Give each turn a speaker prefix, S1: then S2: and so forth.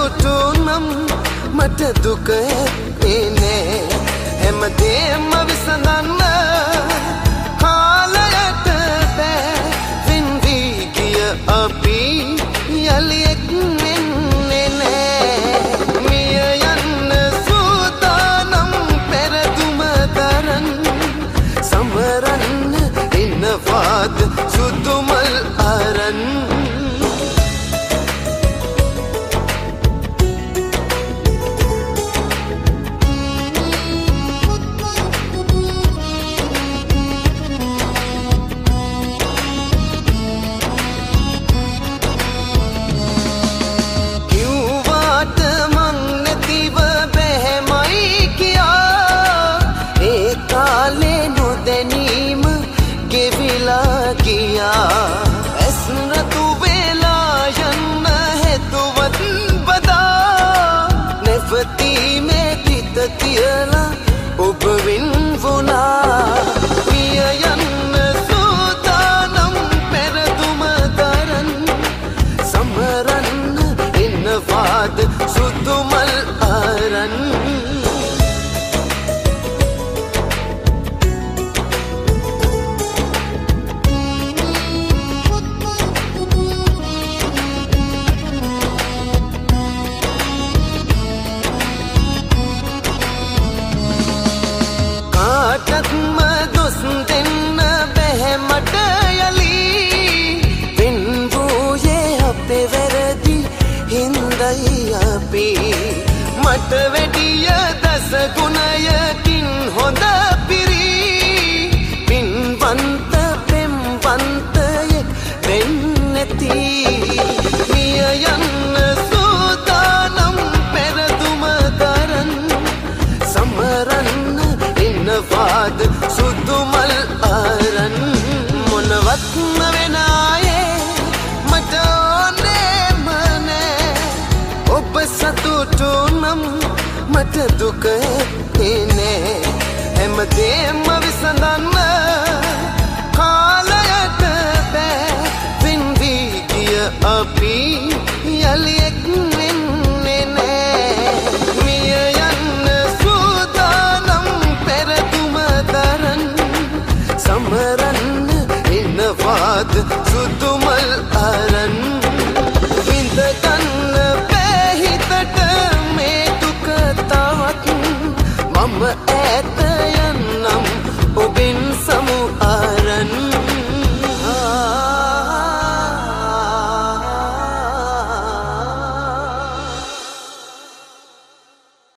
S1: සතුටු නම් මට දුක එන්නේ හැමදේම විසඳන්න කාලයට බෑ වින්වි ගිය අපි යලියෙක් වෙන්නේ නෑ මිය යන්න සූදානම් පෙරදුම දරන් සමරන්න ඉන්නවාද සුදුමල් අරන් තියලා ඔබ වින්වුණා මිය යන්න සූදානම් පෙරදුම දරන් සමරන්න ඉන්නවාද සුදුමල් අරන් කාටත්ම දොස් දෙන්න බැහැ මට යලි වෙන්වූයේ අපේ වැරදි හින්දයි අපි මට වැඩිය දස ගුණයකින් හොඳ පිරි පින්වන්ත පෙම්වන්තයෙක් වෙන්නැති මිය යන්න සූදානම් පෙරදුම දරන් සමරන්න ඉන්නවාද සුදුමල් අරන් මොනවත්ම වෙන ආයේ මට ඕනෙම නෑ ඔබ සතුටු නම් මට දුක එන්නේ හැමදේම විසඳන්න කාලයට බෑ වින්වි ගිය අපි යලියෙක් වෙන්නේ නෑ මිය යන්න සූදානම් පෙරදුම දරන් සමරන්න ඉන්නවාද සුදුමල් අරන්